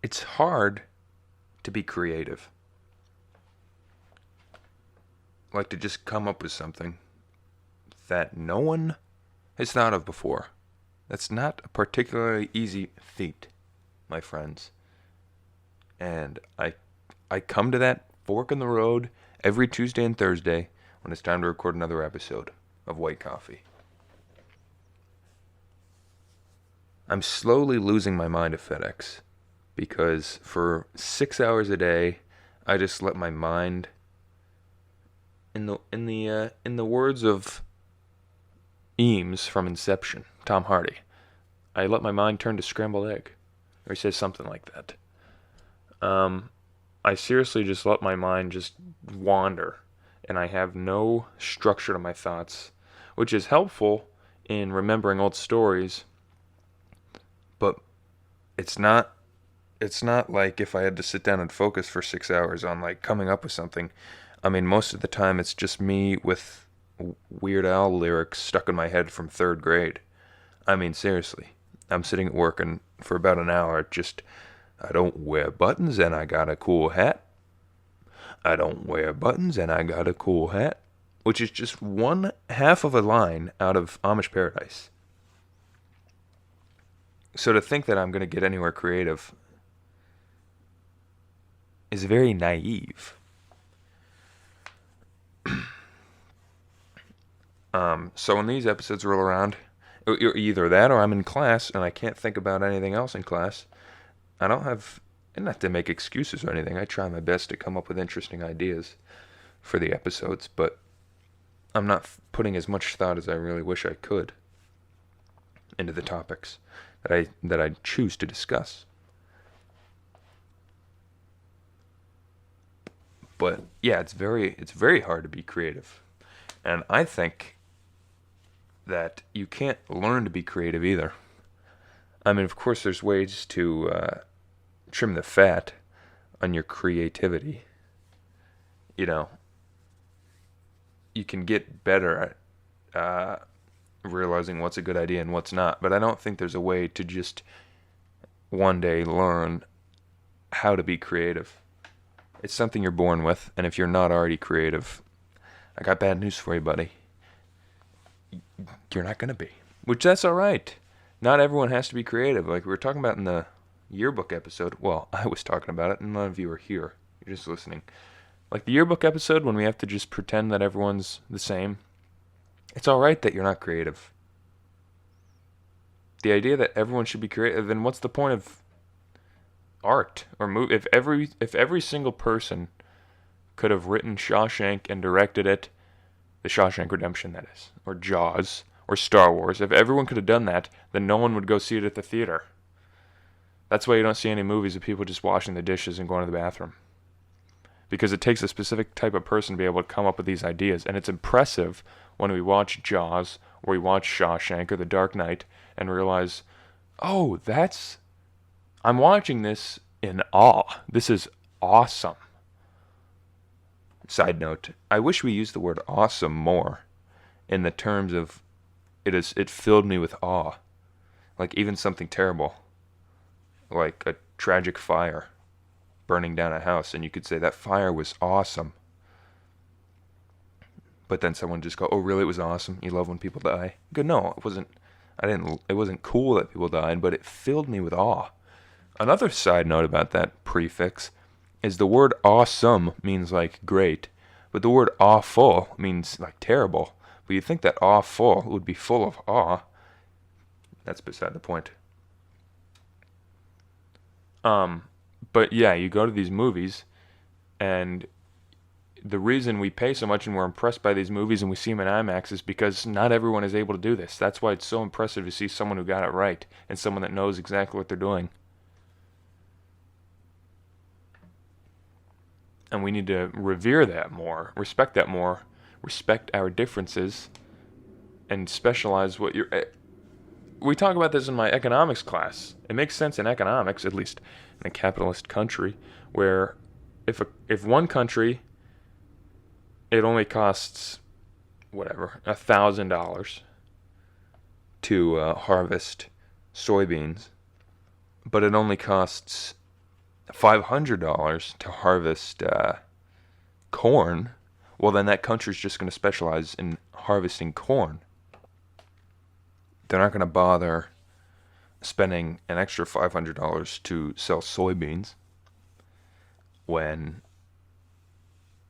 it's hard to be creative. Like to just come up with something that no one has thought of before. That's not a particularly easy feat, my friends. And I come to that fork in the road every Tuesday and Thursday when it's time to record another episode of White Coffee. I'm slowly losing my mind at FedEx because for 6 hours a day, I just let my mind, in the words of Eames from Inception, Tom Hardy, I let my mind turn to scrambled egg, or he says something like that. I seriously just let my mind just wander, and I have no structure to my thoughts, which is helpful in remembering old stories, but it's not it's not like if I had to sit down and focus for 6 hours on like coming up with something. I mean, most of the time it's just me with Weird Al lyrics stuck in my head from third grade. I mean, seriously. I'm sitting at work and for about an hour, I don't wear buttons and I got a cool hat. I don't wear buttons and I got a cool hat. Which is just one half of a line out of Amish Paradise. So to think that I'm going to get anywhere creative is very naive. So when these episodes roll around, either that or I'm in class and I can't think about anything else in class. I don't have, and not to make excuses or anything, I try my best to come up with interesting ideas for the episodes, but I'm not putting as much thought as I really wish I could into the topics that I choose to discuss. But yeah, it's very hard to be creative. And I think that you can't learn to be creative either. I mean, of course, there's ways to trim the fat on your creativity. You know, you can get better at realizing what's a good idea and what's not. But I don't think there's a way to just one day learn how to be creative. It's something you're born with, and if you're not already creative, I got bad news for you, buddy. You're not going to be. Which, that's alright. Not everyone has to be creative. Like we were talking about in the yearbook episode. Well, I was talking about it, and none of you are here. You're just listening. Like the yearbook episode, when we have to just pretend that everyone's the same. It's alright that you're not creative. The idea that everyone should be creative, then what's the point of art or movie? If every single person could have written Shawshank and directed it, the Shawshank Redemption, that is, or Jaws, or Star Wars, if everyone could have done that, then no one would go see it at the theater. That's why you don't see any movies of people just washing the dishes and going to the bathroom. Because it takes a specific type of person to be able to come up with these ideas, and it's impressive when we watch Jaws, or we watch Shawshank, or The Dark Knight, and realize, oh, I'm watching this in awe. This is awesome. Side note, I wish we used the word awesome more in the terms of it filled me with awe. Like even something terrible, like a tragic fire burning down a house, and you could say that fire was awesome. But then someone just go, "Oh, really? It was awesome. You love when people die." Go, no, it wasn't. It wasn't cool that people died, but it filled me with awe. Another side note about that prefix is the word awesome means like great, but the word awful means like terrible. But you think that awful would be full of awe. That's beside the point. But yeah, you go to these movies, and the reason we pay so much and we're impressed by these movies and we see them in IMAX is because not everyone is able to do this. That's why it's so impressive to see someone who got it right and someone that knows exactly what they're doing. And we need to revere that more, respect that more, respect our differences, and specialize what you're. We talk about this in my economics class. It makes sense in economics, at least in a capitalist country, where if one country, it only costs whatever $1,000 to harvest soybeans, but it only costs $500 to harvest corn, well, then that country's just going to specialize in harvesting corn. They're not going to bother spending an extra $500 to sell soybeans when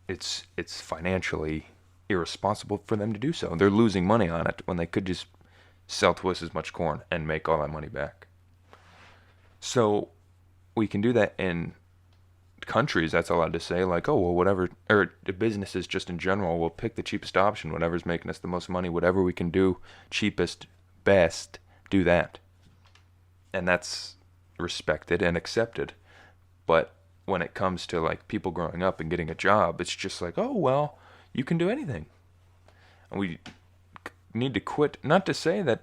it's financially irresponsible for them to do so. They're losing money on it when they could just sell twice as much corn and make all that money back. So we can do that in countries that's allowed to say, like, oh, well, whatever, or businesses just in general will pick the cheapest option, whatever's making us the most money, whatever we can do cheapest, best, do that. And that's respected and accepted. But when it comes to like people growing up and getting a job, it's just like, oh, well, you can do anything. And we need to quit, not to say that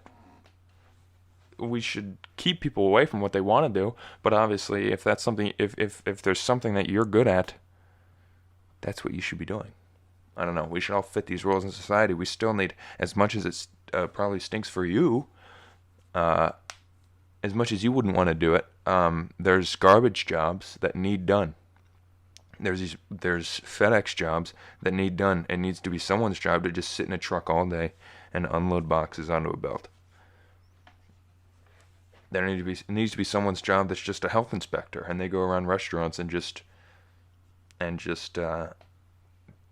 we should keep people away from what they want to do, but obviously if that's something, if there's something that you're good at, that's what you should be doing. I don't know, we should all fit these roles in society. We still need, as much as it probably stinks for you, as much as you wouldn't want to do it, there's garbage jobs that need done. There's FedEx jobs that need done. It needs to be someone's job to just sit in a truck all day and unload boxes onto a belt. It needs to be someone's job that's just a health inspector, and they go around restaurants and just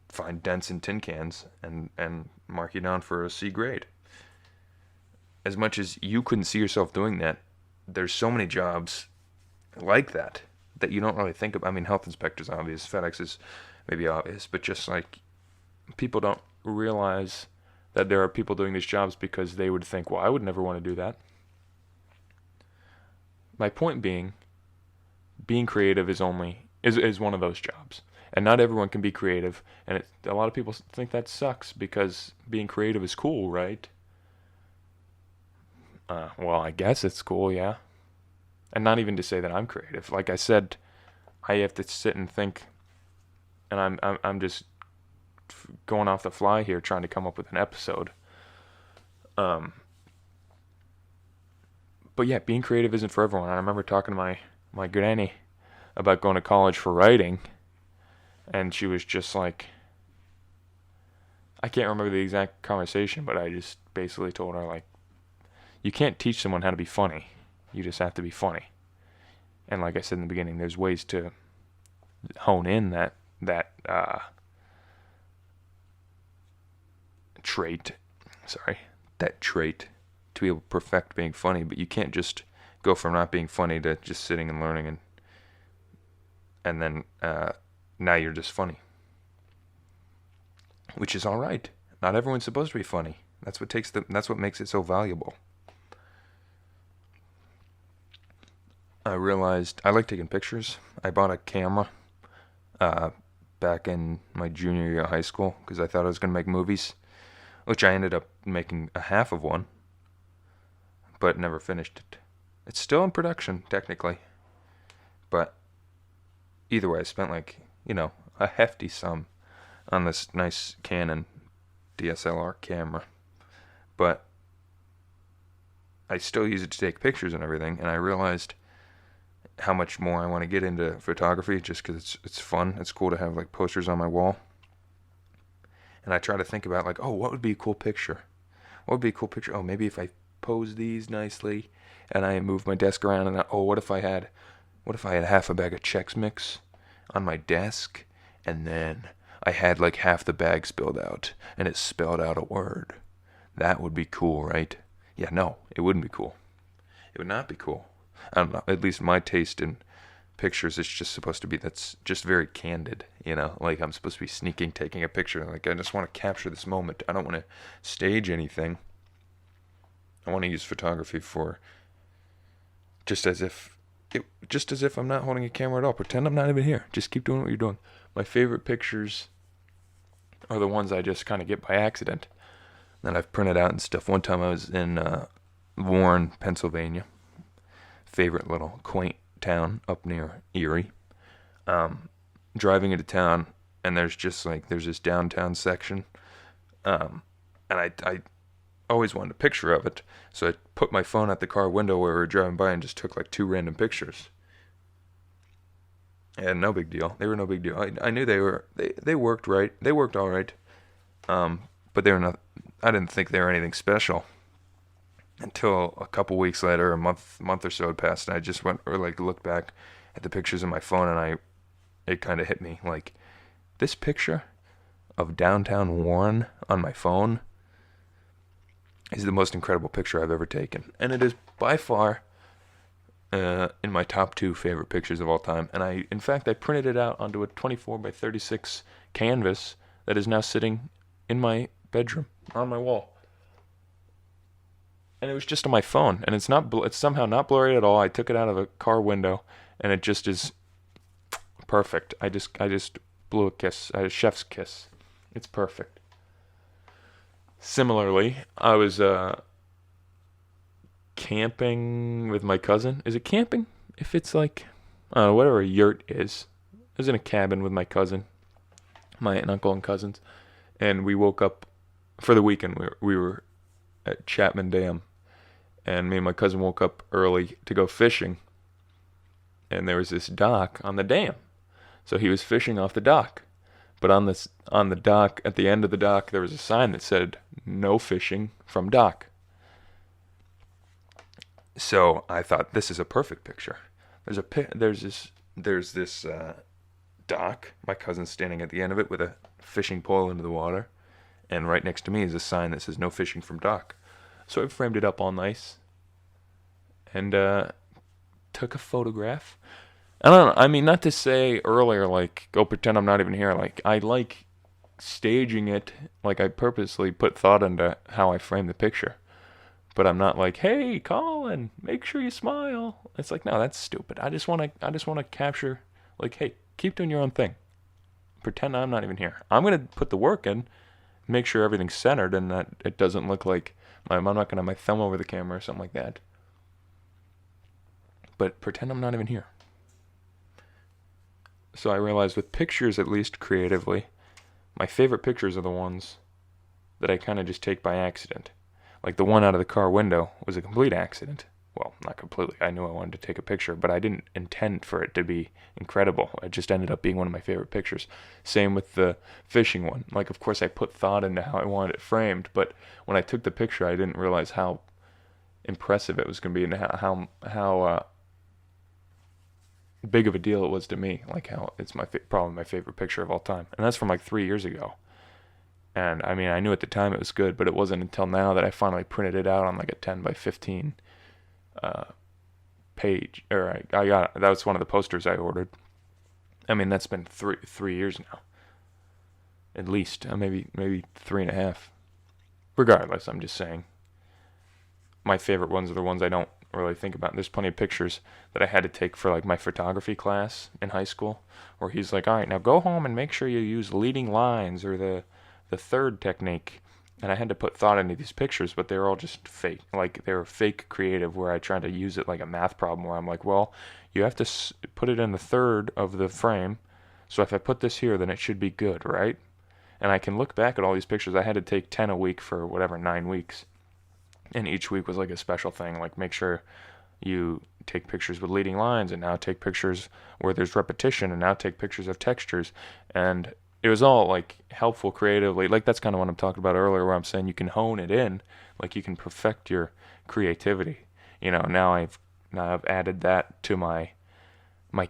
find dents in tin cans and mark you down for a C grade. As much as you couldn't see yourself doing that, there's so many jobs like that you don't really think of. I mean, health inspector's obvious, FedEx is maybe obvious, but just like people don't realize that there are people doing these jobs because they would think, well, I would never want to do that. My point being creative is one of those jobs. And not everyone can be creative, and a lot of people think that sucks because being creative is cool, right? Well, I guess it's cool, yeah. And not even to say that I'm creative. Like I said, I have to sit and think, and I'm just going off the fly here, trying to come up with an episode. But yeah, being creative isn't for everyone. I remember talking to my granny about going to college for writing, and she was just like, I can't remember the exact conversation, but I just basically told her, like, you can't teach someone how to be funny. You just have to be funny. And like I said in the beginning, there's ways to hone in that trait to be able to perfect being funny. But you can't just go from not being funny to just sitting and learning and then now you're just funny, which is all right. Not everyone's supposed to be funny. That's what makes it so valuable. I realized I like taking pictures. I bought a camera back in my junior year of high school because I thought I was going to make movies, which I ended up making a half of one, but never finished it. It's still in production, technically. But either way, I spent a hefty sum on this nice Canon DSLR camera. But I still use it to take pictures and everything, and I realized how much more I want to get into photography just because it's fun. It's cool to have like posters on my wall. And I try to think about like, oh, what would be a cool picture? What would be a cool picture? Oh, maybe if I pose these nicely and I move my desk around and what if I had half a bag of Chex Mix on my desk and then I had like half the bag spilled out and it spelled out a word. That would be cool, right? Yeah, no, it wouldn't be cool. It would not be cool. I don't know, at least my taste in pictures is just supposed to be, that's just very candid, like I'm supposed to be sneaking, taking a picture, like I just want to capture this moment. I don't want to stage anything. I want to use photography for just as if I'm not holding a camera at all. Pretend I'm not even here. Just keep doing what you're doing. My favorite pictures are the ones I just kind of get by accident that I've printed out and stuff. One time I was in Warren, Pennsylvania. Favorite little quaint town up near Erie. Driving into town, and there's this downtown section, and I always wanted a picture of it, so I put my phone at the car window where we were driving by and just took like 2 random pictures. Yeah, no big deal. They were no big deal. I knew they worked right. They worked all right. But they were not. I didn't think they were anything special until a couple weeks later, a month or so had passed, and I just went or like looked back at the pictures on my phone, and it kind of hit me like this picture of downtown Warren on my phone is the most incredible picture I've ever taken, and it is by far in my top 2 favorite pictures of all time. And in fact, I printed it out onto a 24 by 36 canvas that is now sitting in my bedroom on my wall. And it was just on my phone, and it's somehow not blurry at all. I took it out of a car window, and it just is perfect. I just blew a chef's kiss. It's perfect. Similarly, I was camping with my cousin. Is it camping? If it's like, I don't know, whatever a yurt is. I was in a cabin with my cousin, my aunt, uncle, and cousins, and we woke up for the weekend. We were at Chapman Dam, and me and my cousin woke up early to go fishing, and there was this dock on the dam. So he was fishing off the dock. But on the dock, at the end of the dock, there was a sign that said, "No fishing from dock." So I thought, this is a perfect picture. There's this dock. My cousin's standing at the end of it with a fishing pole into the water, and right next to me is a sign that says, "No fishing from dock." So I framed it up all nice, and took a photograph. I don't know. I mean, not to say earlier, like, go pretend I'm not even here. Like, I like staging it. Like, I purposely put thought into how I frame the picture. But I'm not like, "Hey, Colin, make sure you smile." It's like, no, that's stupid. I just want to capture, like, hey, keep doing your own thing. Pretend I'm not even here. I'm gonna put the work in, make sure everything's centered, and that it doesn't look like I'm not gonna have my thumb over the camera or something like that. But pretend I'm not even here. So I realized with pictures, at least creatively, my favorite pictures are the ones that I kind of just take by accident. Like the one out of the car window was a complete accident. Well, not completely. I knew I wanted to take a picture, but I didn't intend for it to be incredible. It just ended up being one of my favorite pictures. Same with the fishing one. Like, of course, I put thought into how I wanted it framed, but when I took the picture, I didn't realize how impressive it was going to be and how big of a deal it was to me. Like how it's probably my favorite picture of all time, and that's from like 3 years ago. And I mean, I knew at the time it was good, but it wasn't until now that I finally printed it out on like a 10 by 15 page. Or I got that was one of the posters I ordered. I mean, that's been 3 years now, at least. Maybe 3.5. Regardless, I'm just saying. My favorite ones are the ones I don't really think about. There's plenty of pictures that I had to take for like my photography class in high school, where he's like, "All right, now go home and make sure you use leading lines or the third technique." And I had to put thought into these pictures, but they were all just fake. Like, they were fake creative, where I tried to use it like a math problem, where I'm like, well, you have to put it in the third of the frame, so if I put this here, then it should be good, right? And I can look back at all these pictures. I had to take 10 a week for whatever, 9 weeks. And each week was like a special thing, like make sure you take pictures with leading lines, and now take pictures where there's repetition, and now take pictures of textures. And it was all like helpful creatively. Like, that's kind of what I'm talking about earlier, where I'm saying you can hone it in, like you can perfect your creativity. Now I've added that to my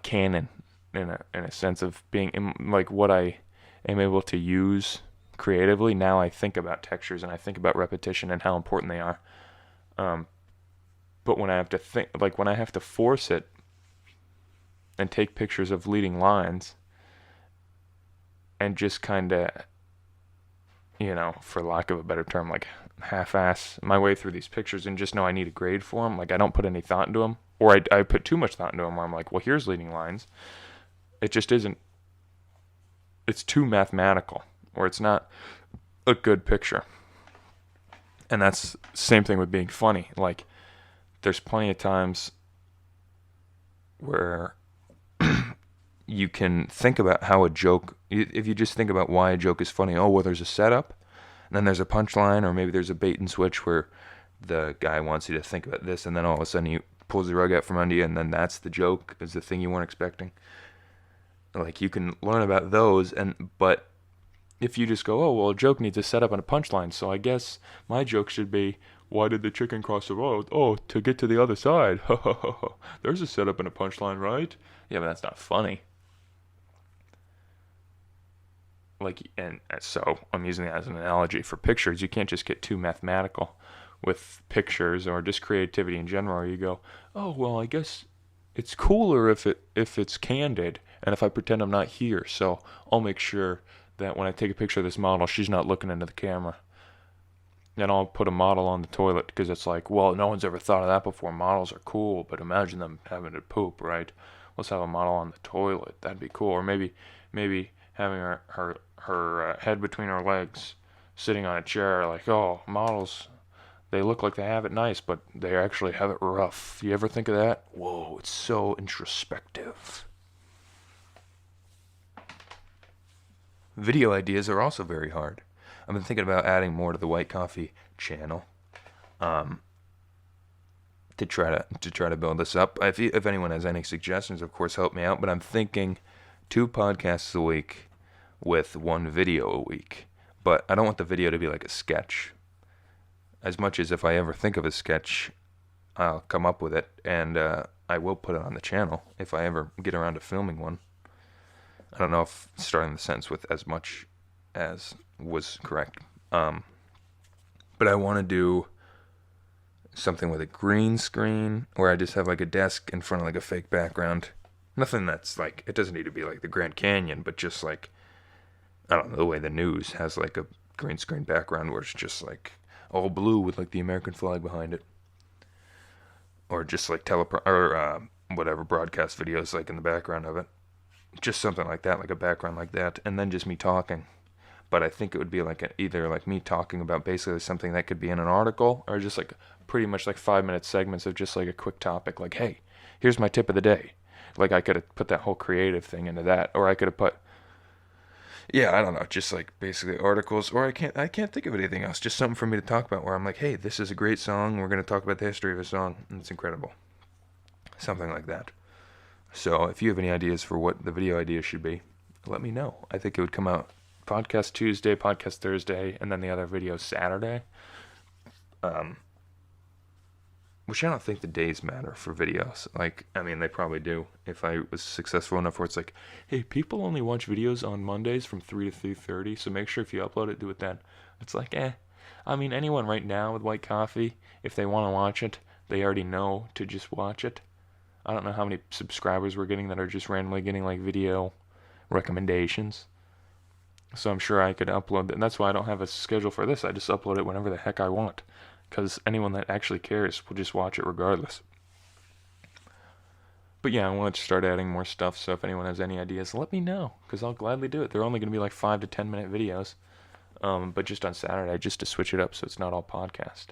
canon in a sense of being like what I am able to use creatively. Now I think about textures, and I think about repetition and how important they are. But when I have to when I have to force it and take pictures of leading lines and just kind of, for lack of a better term, like half-ass my way through these pictures and just know I need a grade for them, like I don't put any thought into them, or I put too much thought into them, where I'm like, well, here's leading lines. It just isn't, it's too mathematical, or it's not a good picture. And that's the same thing with being funny. Like, there's plenty of times where you can think about how a joke, if you just think about why a joke is funny, well, there's a setup, and then there's a punchline, or maybe there's a bait and switch where the guy wants you to think about this, and then all of a sudden he pulls the rug out from under you, and then that's the joke, is the thing you weren't expecting. Like, you can learn about those, but if you just go, oh, well, a joke needs a setup and a punchline, so I guess my joke should be, why did the chicken cross the road? Oh, to get to the other side. There's a setup and a punchline, right? Yeah, but that's not funny. Like, and so I'm using that as an analogy for pictures. You can't just get too mathematical with pictures or just creativity in general. You go, oh, well, I guess it's cooler if it's candid and if I pretend I'm not here. So I'll make sure that when I take a picture of this model, she's not looking into the camera. And I'll put a model on the toilet because it's like, well, no one's ever thought of that before. Models are cool, but imagine them having to poop, right? Let's have a model on the toilet. That'd be cool. Or maybe having her head between her legs, sitting on a chair. Like, oh, models, they look like they have it nice, but they actually have it rough. You ever think of that? Whoa, it's so introspective. Video ideas are also very hard. I've been thinking about adding more to the White Coffee channel, to try to build this up. If anyone has any suggestions, of course, help me out. But I'm thinking 2 podcasts a week with 1 video a week. But I don't want the video to be like a sketch. As much as if I ever think of a sketch, I'll come up with it, and I will put it on the channel if I ever get around to filming one. I don't know if starting the sentence with as much as was correct. But I want to do something with a green screen where I just have like a desk in front of like a fake background. Nothing that's like, it doesn't need to be like the Grand Canyon, but just like, I don't know, the way the news has like a green screen background where it's just like all blue with like the American flag behind it. Or just like whatever broadcast videos like in the background of it. Just something like that, like a background like that, and then just me talking. But I think it would be like either like me talking about basically something that could be in an article, or just like pretty much like 5-minute segments of just like a quick topic, like, hey, here's my tip of the day. Like, I could have put that whole creative thing into that, or I could have put, yeah, I don't know, just like basically articles, or I can't think of anything else. Just something for me to talk about where I'm like, hey, this is a great song. We're gonna talk about the history of a song, and it's incredible. Something like that. So if you have any ideas for what the video idea should be, let me know. I think it would come out podcast Tuesday, podcast Thursday, and then the other video Saturday. Which I don't think the days matter for videos. Like, I mean, they probably do. If I was successful enough where it's like, hey, people only watch videos on Mondays from 3 to 3:30, so make sure if you upload it, do it then. It's like, I mean, anyone right now with White Coffee, if they want to watch it, they already know to just watch it. I don't know how many subscribers we're getting that are just randomly getting like video recommendations. So I'm sure I could upload it. And that's why I don't have a schedule for this. I just upload it whenever the heck I want. Because anyone that actually cares will just watch it regardless. But yeah, I wanted to start adding more stuff. So if anyone has any ideas, let me know. Because I'll gladly do it. They're only going to be like 5 to 10 minute videos. But just on Saturday, just to switch it up so it's not all podcast.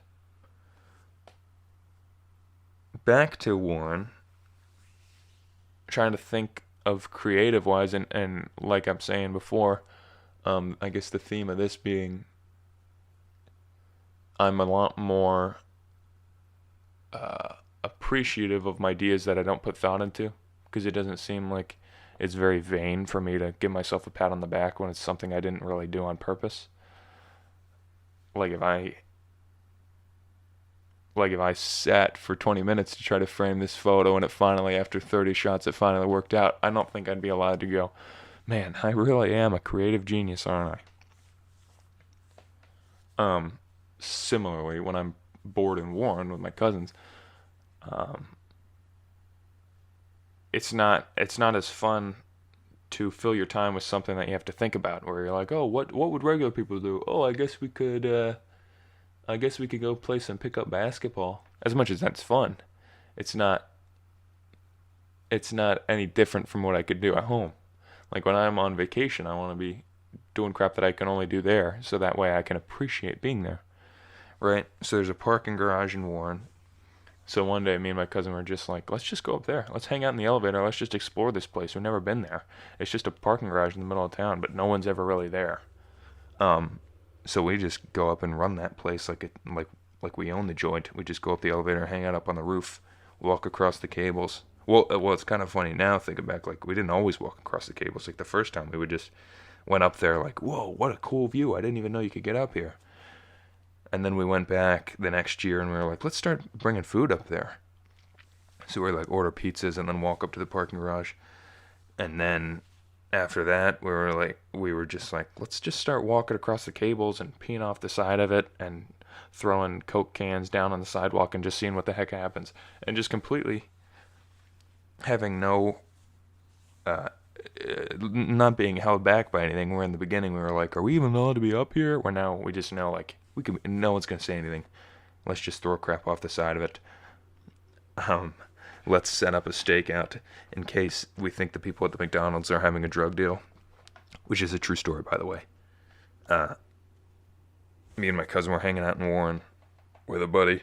Back to Warren. Trying to think of creative wise, and like I'm saying before, I guess the theme of this being I'm a lot more appreciative of my ideas that I don't put thought into, because it doesn't seem like it's very vain for me to give myself a pat on the back when it's something I didn't really do on purpose. Like if I sat for 20 minutes to try to frame this photo and it finally, after 30 shots, it finally worked out, I don't think I'd be allowed to go, man, I really am a creative genius, aren't I? Similarly, when I'm bored and worn with my cousins, it's not as fun to fill your time with something that you have to think about, where you're like, oh, what would regular people do? Oh, I guess we could go play some pickup basketball. As much as that's fun, it's not any different from what I could do at home. Like when I'm on vacation, I want to be doing crap that I can only do there, so that way I can appreciate being there. Right? So there's a parking garage in Warren. So one day me and my cousin were just like, let's just go up there. Let's hang out in the elevator. Let's just explore this place. We've never been there. It's just a parking garage in the middle of town, but no one's ever really there. So we just go up and run that place like we own the joint. We just go up the elevator, hang out up on the roof, walk across the cables, Well, it's kind of funny now thinking back. Like we didn't always walk across the cables. Like the first time, we would just went up there. Like, whoa, what a cool view! I didn't even know you could get up here. And then we went back the next year, and we were like, let's start bringing food up there. So we were like, order pizzas and then walk up to the parking garage. And then after that, we were just like, let's just start walking across the cables and peeing off the side of it and throwing Coke cans down on the sidewalk and just seeing what the heck happens. And just completely having no, not being held back by anything. Where in the beginning we were like, are we even allowed to be up here? Where now we just know, like, no one's going to say anything. Let's just throw crap off the side of it. Let's set up a stakeout in case we think the people at the McDonald's are having a drug deal, which is a true story, by the way. Me and my cousin were hanging out in Warren with a buddy,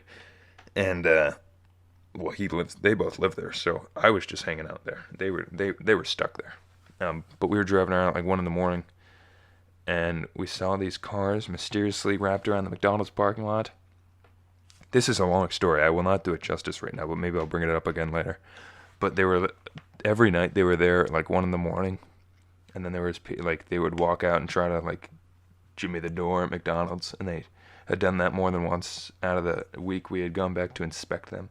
and they both live there, so I was just hanging out there. They were stuck there. But we were driving around at like 1 a.m, and we saw these cars mysteriously wrapped around the McDonald's parking lot. This is a long story. I will not do it justice right now, but maybe I'll bring it up again later. But every night they were there at like 1 a.m, and then there was like they would walk out and try to like jimmy the door at McDonald's, and they had done that more than once out of the week we had gone back to inspect them.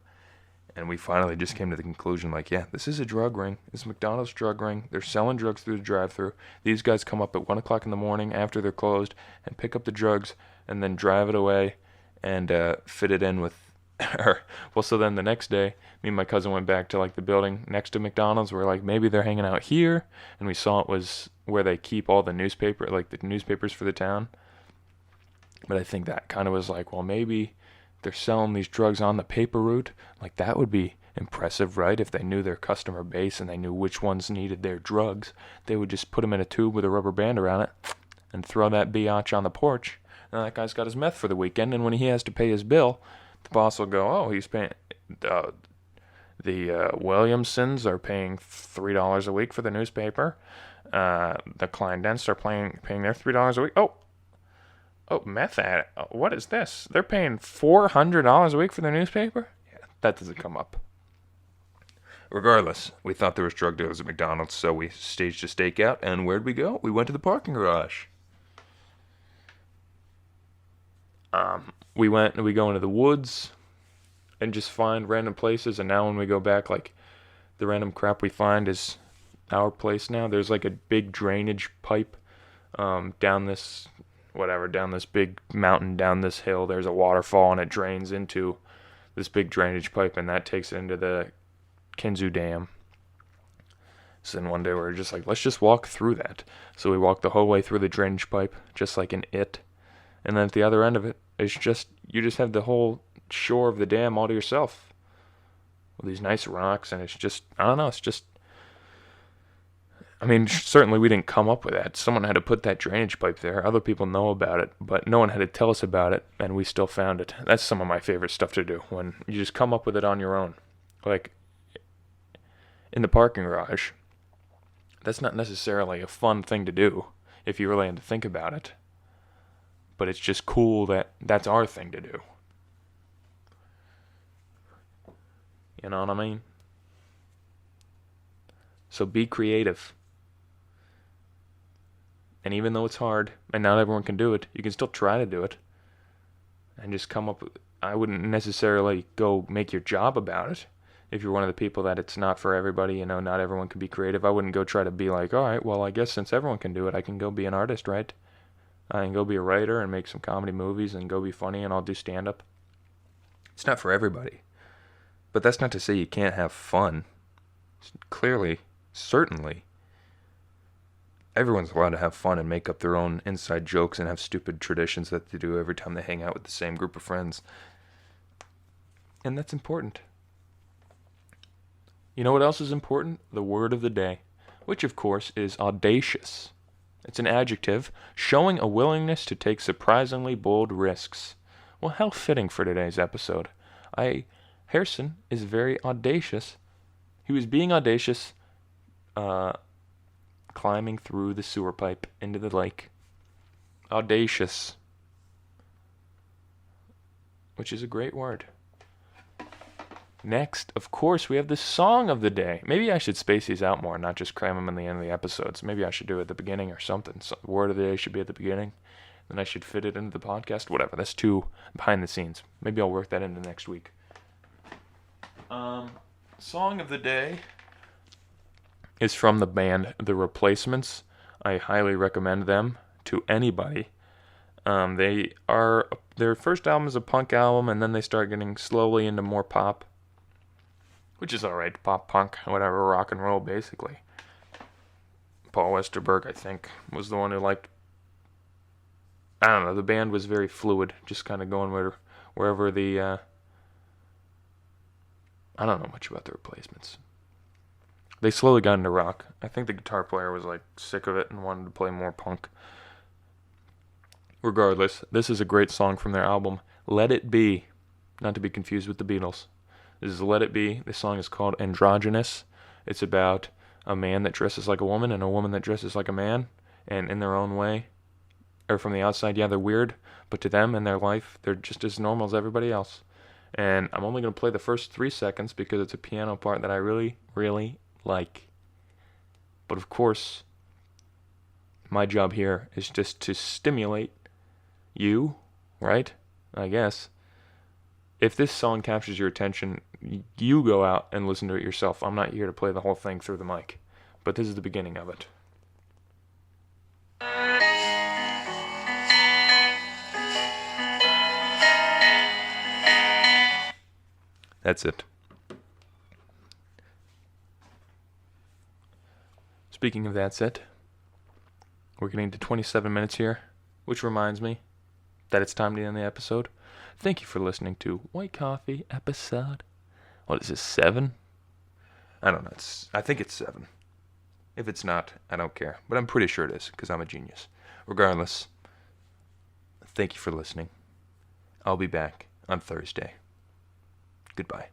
And we finally just came to the conclusion, like, yeah, this is a drug ring. This is McDonald's drug ring. They're selling drugs through the drive-thru. These guys come up at 1 o'clock in the morning after they're closed and pick up the drugs and then drive it away and fit it in with her. Well, so then the next day, me and my cousin went back to like the building next to McDonald's. We're like, maybe they're hanging out here, and we saw it was where they keep all the newspapers for the town. But I think that kind of was like, well, maybe they're selling these drugs on the paper route. Like, that would be impressive, right? If they knew their customer base and they knew which ones needed their drugs, they would just put them in a tube with a rubber band around it and throw that biatch on the porch. And that guy's got his meth for the weekend, and when he has to pay his bill, the boss will go, oh, he's paying, the Williamsons are paying $3 a week for the newspaper. The Kleindensts are paying their $3 a week. Oh, meth addict. What is this? They're paying $400 a week for their newspaper? Yeah, that doesn't come up. Regardless, we thought there was drug dealers at McDonald's, so we staged a stakeout, and where'd we go? We went to the parking garage. We go into the woods and just find random places, and now when we go back, like, the random crap we find is our place now. There's like a big drainage pipe down this big mountain, down this hill. There's a waterfall, and it drains into this big drainage pipe, and that takes it into the Kinzu Dam. So then one day we were just like, let's just walk through that. So we walked the whole way through the drainage pipe, just like in It. And then at the other end of it, you just have the whole shore of the dam all to yourself. With these nice rocks, and it's just, I don't know, it's just, I mean, certainly we didn't come up with that. Someone had to put that drainage pipe there. Other people know about it, but no one had to tell us about it, and we still found it. That's some of my favorite stuff to do, when you just come up with it on your own. Like, in the parking garage, that's not necessarily a fun thing to do, if you really had to think about it. But it's just cool that that's our thing to do. You know what I mean? So be creative. And even though it's hard, and not everyone can do it, you can still try to do it. And just come up with, I wouldn't necessarily go make your job about it. If you're one of the people that it's not for everybody, not everyone can be creative. I wouldn't go try to be like, all right, well, I guess since everyone can do it, I can go be an artist, right? I can go be a writer and make some comedy movies and go be funny, and I'll do stand-up. It's not for everybody. But that's not to say you can't have fun. Clearly, certainly, everyone's allowed to have fun and make up their own inside jokes and have stupid traditions that they do every time they hang out with the same group of friends. And that's important. You know what else is important? The word of the day, which of course is audacious. It's an adjective showing a willingness to take surprisingly bold risks. Well, how fitting for today's episode. Harrison is very audacious. He was being audacious, climbing through the sewer pipe into the lake. Audacious. Which is a great word. Next, of course, we have the song of the day. Maybe I should space these out more, not just cram them in the end of the episodes. Maybe I should do it at the beginning or something. So, word of the day should be at the beginning. Then I should fit it into the podcast. Whatever. That's too behind the scenes. Maybe I'll work that into next week. Song of the day is from the band The Replacements. I highly recommend them to anybody. Their first album is a punk album, and then they start getting slowly into more pop, which is alright, pop, punk, whatever, rock and roll, basically. Paul Westerberg, I think, was the one who liked, I don't know, the band was very fluid, just kind of going wherever the, I don't know much about The Replacements. They slowly got into rock. I think the guitar player was, sick of it and wanted to play more punk. Regardless, this is a great song from their album, Let It Be, not to be confused with the Beatles. This is Let It Be. This song is called Androgynous. It's about a man that dresses like a woman and a woman that dresses like a man, and in their own way, or from the outside, yeah, they're weird, but to them in their life, they're just as normal as everybody else. And I'm only going to play the first 3 seconds because it's a piano part that I really, really like. But of course, my job here is just to stimulate you, right? I guess. If this song captures your attention, you go out and listen to it yourself. I'm not here to play the whole thing through the mic. But this is the beginning of it. That's it. Speaking of that's it, we're getting to 27 minutes here, which reminds me that it's time to end the episode. Thank you for listening to White Coffee episode. What is this, 7? I don't know. I think it's 7. If it's not, I don't care. But I'm pretty sure it is, because I'm a genius. Regardless, thank you for listening. I'll be back on Thursday. Goodbye.